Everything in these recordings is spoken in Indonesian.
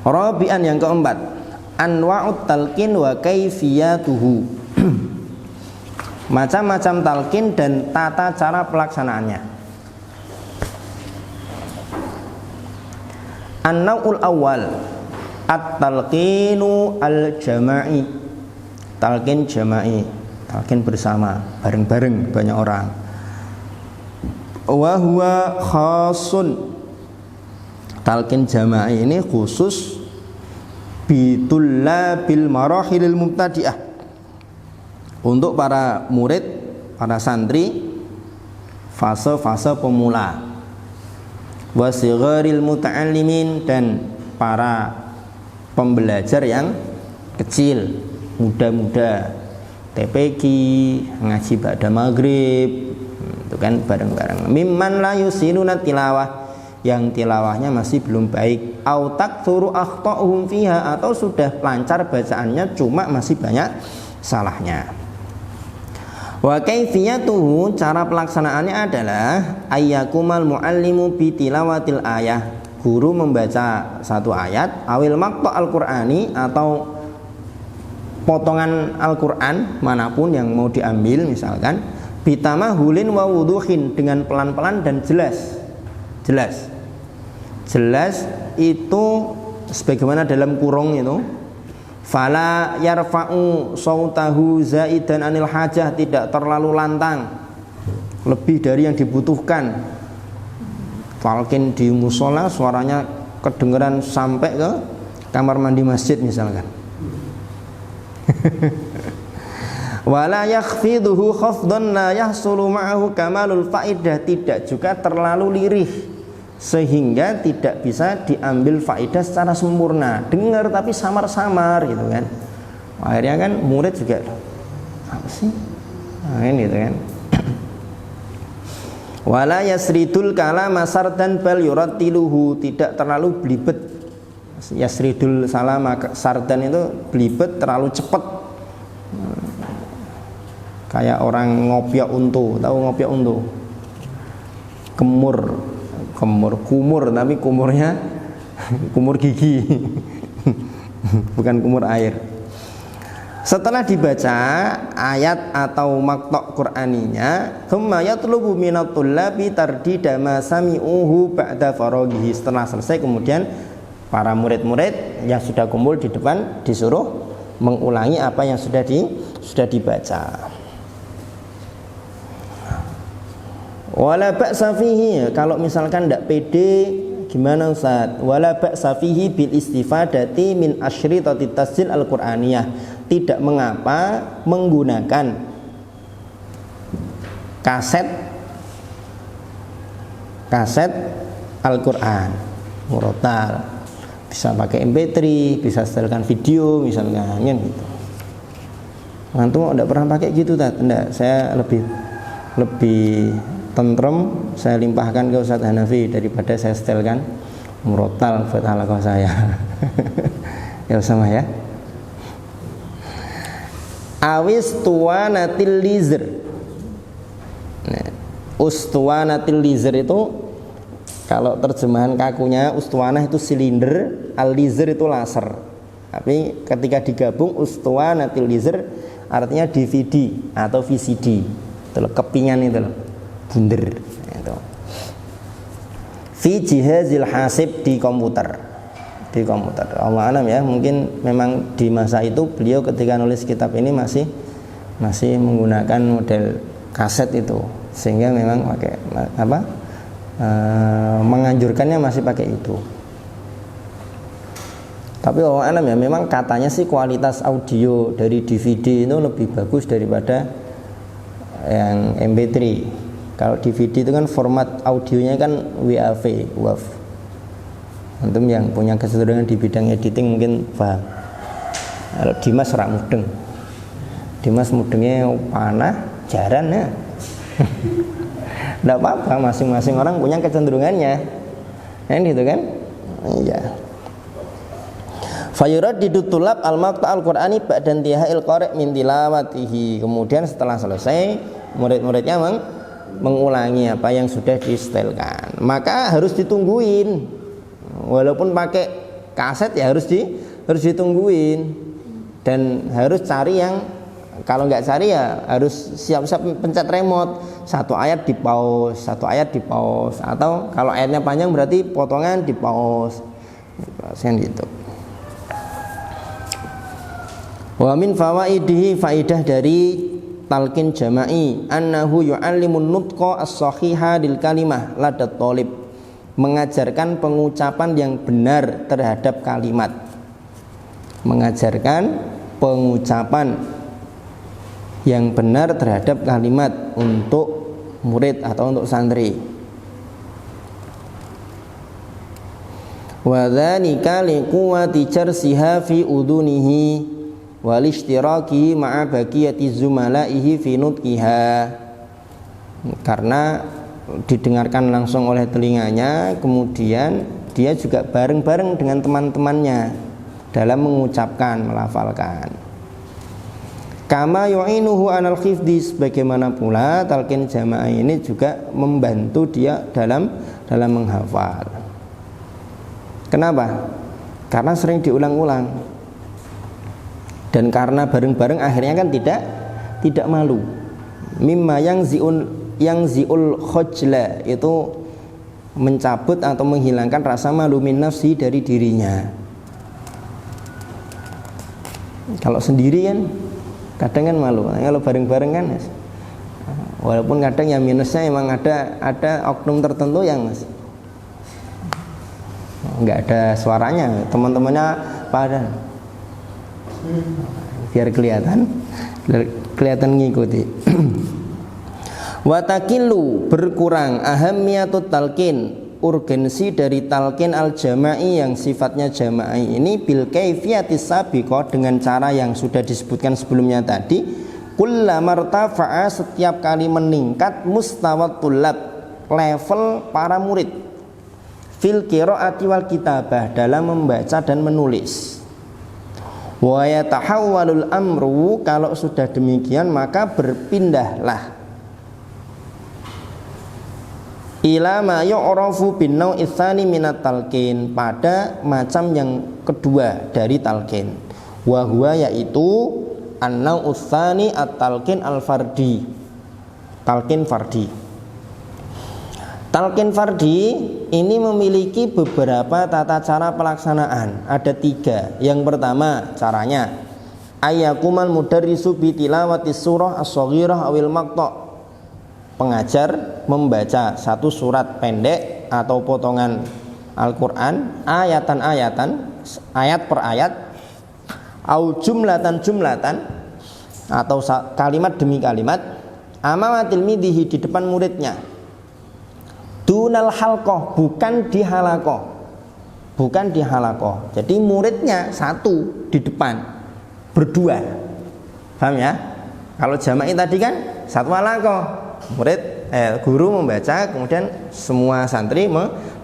Rabi'an yang keempat, anwa'ut talqin wa kaifiyatuhu. Macam-macam talqin dan tata cara pelaksanaannya. An-naw'ul awal, at-talqinu al-jama'i. Talqin jama'i, talqin bersama, bareng-bareng banyak orang. Wa huwa khasun. Talqin jama'i ini khusus bitullabil marahilil mubtadi'ah, untuk para murid, para santri fase-fase pemula, wasigharil muta'allimin, dan para pembelajar yang kecil, muda-muda, TPQ, ngaji ba'da maghrib, itu kan bareng-bareng. Mimman la yusinuna tilawah, yang tilawahnya masih belum baik, au taktsuru akhta'uhum fiha, atau sudah lancar bacaannya cuma masih banyak salahnya. Wa kaifiyatuhu, cara pelaksanaannya adalah ayyakumal muallimu bi tilawatil ayah, guru membaca satu ayat, awil maqta' al-Qur'ani, atau potongan Al-Qur'an manapun yang mau diambil, misalkan bitamahulin wa wuduhin, dengan pelan-pelan dan jelas itu sebagaimana dalam kurung itu, fala yarfa'u sautahu zaidan anil hajah, tidak terlalu lantang lebih dari yang dibutuhkan. Talqin di musola suaranya kedengeran sampai ke kamar mandi masjid misalkan. Wala yakhfiduhu khafdan la yahsulu ma'ahu kamalul faidah, tidak juga terlalu lirih sehingga tidak bisa diambil faedah secara sempurna. Dengar tapi samar-samar gitu kan. Akhirnya kan murid juga apa sih? Nah, ini gitu kan. Wala yasridul kalama sardan bal yurattiluhu, tidak terlalu belibet. Yasridul salama sardan itu belibet, terlalu cepat. Kayak orang ngopiak untu, tahu ngopiak untu? Kumur, tapi kumurnya kumur gigi, bukan kumur air. Setelah dibaca ayat atau maqta' Qur'aninya, thumma yatlubu minat tullabi tardida ma sami'uhu ba'da faraghihi. Setelah selesai, kemudian para murid-murid yang sudah kumpul di depan disuruh mengulangi apa yang sudah dibaca. Wala ba'sa fihi, kalau misalkan tidak pede gimana Ustaz? Wala ba'sa fihi bil istifadati min asyritatit tasjil al-Qur'aniyah, tidak mengapa menggunakan kaset Al-Qur'an murotal, bisa pakai MP3, bisa setelkan video misalnya gitu. Antum enggak pernah pakai gitu Tat? Enggak, saya lebih tentrem saya limpahkan ke Ustaz Hanafi daripada saya setelkan murotal buat halaqah saya. Ya sama ya. Awis tuwanatil lizer. Nah, ustuwanatil lizer itu kalau terjemahan kakunya, ustuwanah itu silinder, al-lizer itu laser. Tapi ketika digabung ustuwanatil lizer artinya DVD atau VCD. Itu loh, kepingan itu loh. Bunder itu. Fi jihazil hasib, di komputer. Allah alam ya, mungkin memang di masa itu beliau ketika nulis kitab ini masih menggunakan model kaset itu, sehingga memang pakai menganjurkannya masih pakai itu. Tapi Allah alam ya, memang katanya sih kualitas audio dari DVD itu lebih bagus daripada yang MP3. Kalau DVD itu kan format audionya kan WAV. Antum yang punya kecenderungan di bidang editing mungkin paham. Kalau Dimas ora mudeng. Dimas mudengnya panah, jaran ya. Enggak apa-apa, masing-masing orang punya kecenderungannya. Kan gitu kan? Iya. Fayuraddidu tulab al-maqta' al-Qur'ani ba'da intiha'il qari' min tilawatihi. Kemudian setelah selesai, murid-muridnya mengulangi apa yang sudah disetelkan. Maka harus ditungguin, walaupun pakai kaset ya harus ditungguin, dan harus cari yang, kalau nggak cari ya harus siap-siap pencet remote, satu ayat di pause, atau kalau ayatnya panjang berarti potongan di pause gitu. Wa min fawaidihi, faidah dari talqin jama'i, annahu yu'allimun nutqa as-sahiha lil kalimah ladat thalib, mengajarkan pengucapan yang benar terhadap kalimat, mengajarkan pengucapan yang benar terhadap kalimat untuk murid atau untuk santri. Wa dzalika liquwwati jarsiha fi udunihi wal ishtiraki ma'a baqiyati zumalaihi fi nutqiha, karena didengarkan langsung oleh telinganya, kemudian dia juga bareng-bareng dengan teman-temannya dalam mengucapkan, melafalkan. Kama yu'inuhu anal khifdi, sebagaimana pula talqin jamaah ini juga membantu dia dalam menghafal. Kenapa? Karena sering diulang-ulang, dan karena bareng-bareng akhirnya kan tidak malu. Mimma yang ziul khojla, itu mencabut atau menghilangkan rasa malu min nafsi, dari dirinya. Kalau sendiri kan kadang kan malu, kalau bareng-bareng kan walaupun kadang ya minusnya emang ada oknum tertentu yang nggak ada suaranya, teman-temannya pada biar kelihatan ngikuti. Watakilu, berkurang ahamiyatut talqin, urgensi dari talqin al-jama'i yang sifatnya jama'i ini, bil kaifiyatis sabiqah, dengan cara yang sudah disebutkan sebelumnya tadi. Kullama martafa'a, setiap kali meningkat, mustawat tulab, level para murid, fil qiraati wal kitabah, dalam membaca dan menulis. Wa yatahawwalul amru, kalau sudah demikian maka berpindahlah ila ma yu'rafu bin nau'i tsani minat talqin, pada macam yang kedua dari talqin. Wa huwa, yaitu an-nau'u tsani at-talqin al-fardi, talqin fardi. Talqin fardi ini memiliki beberapa tata cara pelaksanaan, ada 3. Yang pertama caranya, ayyakumal mudarrisu bi tilawati surah as-shaghirah awil maqta', pengajar membaca satu surat pendek atau potongan Al-Quran, ayatan-ayatan, ayat per ayat, au jumlatan-jumlatan, atau kalimat demi kalimat, amamatil midhihi, di depan muridnya, dunal halqah, bukan di halakoh, jadi muridnya satu di depan, berdua, paham ya? Kalau jama'i tadi kan satu halakoh, guru membaca, kemudian semua santri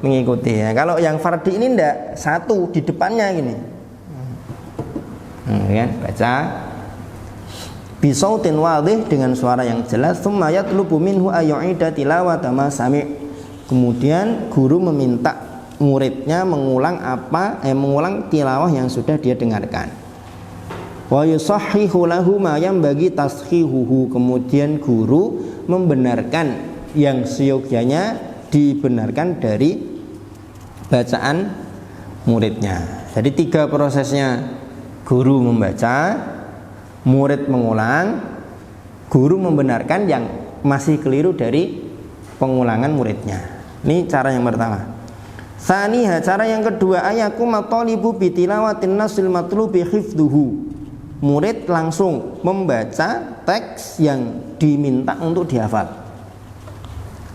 mengikuti. Ya, kalau yang fardi ini enggak, satu di depannya gini, kan, baca bisautin wadih, dengan suara yang jelas. Tsumma yatlubu minhu ayyu'ida tilawata ma sami', kemudian guru meminta muridnya mengulang mengulang tilawah yang sudah dia dengarkan. Wa yusahhihu lahu ma yanbaghi tashihuhu, kemudian guru membenarkan yang seyogyanya dibenarkan dari bacaan muridnya. Jadi 3 prosesnya: guru membaca, murid mengulang, guru membenarkan yang masih keliru dari pengulangan muridnya. Ini cara yang pertama. Tsaniha, cara yang kedua, ayakum at-talibu bi tilawatin nasil matlubi hifdhuhu, murid langsung membaca teks yang diminta untuk dihafal.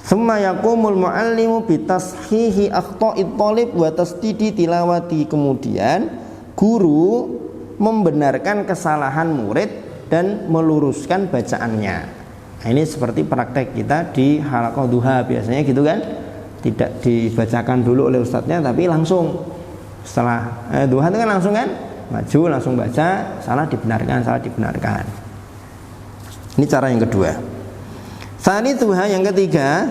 Summa yaqumul muallimu bi tashihi akhta'it thalib wa tasdidi tilawati, kemudian guru membenarkan kesalahan murid dan meluruskan bacaannya. Nah, ini seperti praktek kita di halaqah duha biasanya gitu kan, tidak dibacakan dulu oleh ustadznya, tapi langsung setelah duha itu kan langsung kan, maju langsung baca, salah dibenarkan. Ini cara yang kedua. Tsani tuha, yang ketiga,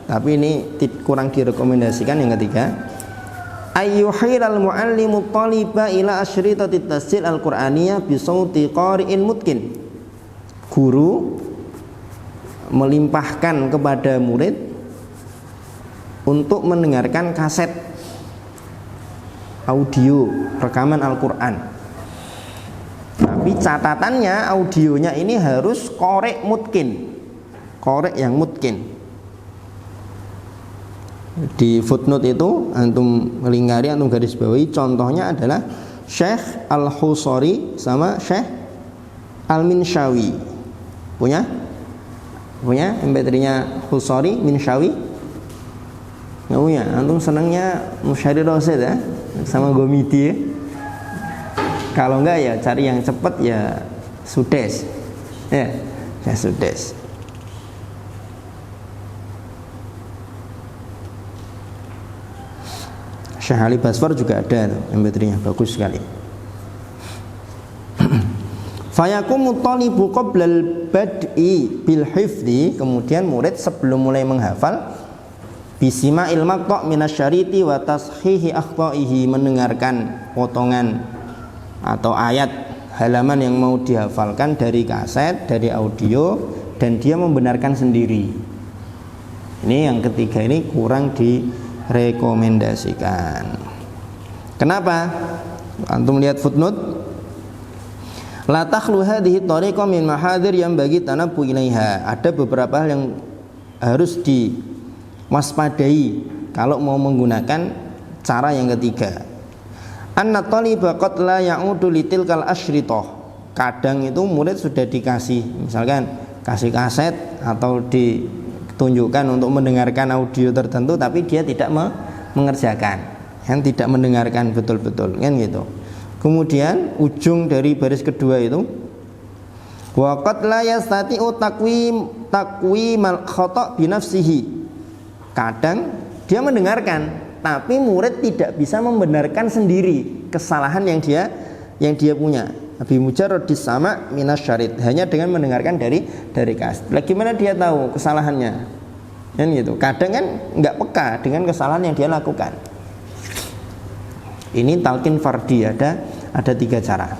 tapi ini kurang direkomendasikan. Yang ketiga, ayyuhilal muallimu taliba ila asyritati tasjil al-Qur'aniyah bi sauti qari'in mutkin. Guru melimpahkan kepada murid untuk mendengarkan kaset audio rekaman Al-Qur'an. Tapi catatannya audionya ini harus qari' mutkin. Qari' yang mutkin. Di footnote itu antum melingkari, antum garis bawahi, contohnya adalah Syekh Al-Husari sama Syekh Al-Minshawi. Punya MP3-nya Husari, Minshawi? Nggak punya. Antum senangnya Musyari Rosid ya, sama Gomiti ya. Kalau enggak ya cari yang cepat ya Sudes. Ya Sudes. Syekh Ali Basfar juga ada MP3-nya, bagus sekali. Fayakumu thalibu qoblal bad'i bil hifdhi, kemudian murid sebelum mulai menghafal bisima'il maqta' minasyariti wa tashihi akhta'ihi, mendengarkan potongan atau ayat halaman yang mau dihafalkan dari kaset, dari audio, dan dia membenarkan sendiri. Ini yang ketiga, ini kurang direkomendasikan. Kenapa? Antum lihat footnote. La takhlu hadhihi tariqah min mahadir yang bagi tanabbu ilaiha. Ada beberapa hal yang harus diwaspadai kalau mau menggunakan cara yang ketiga. Anna taliba qad la ya'udu litilkal asyrithah. Kadang itu murid sudah dikasih, misalkan kasih kaset atau ditunjukkan untuk mendengarkan audio tertentu, tapi dia tidak mengerjakan, yang tidak mendengarkan betul-betul, kan gitu. Kemudian ujung dari baris kedua itu wa qad la yastati'u taqwimal khata' bi nafsihi. Kadang dia mendengarkan tapi murid tidak bisa membenarkan sendiri kesalahan yang dia punya. Abi mujarradis sama' minasyarid, hanya dengan mendengarkan dari kaset. Bagaimana dia tahu kesalahannya? Kan gitu. Kadang kan enggak peka dengan kesalahan yang dia lakukan. Ini talqin fardi, ada 3 cara.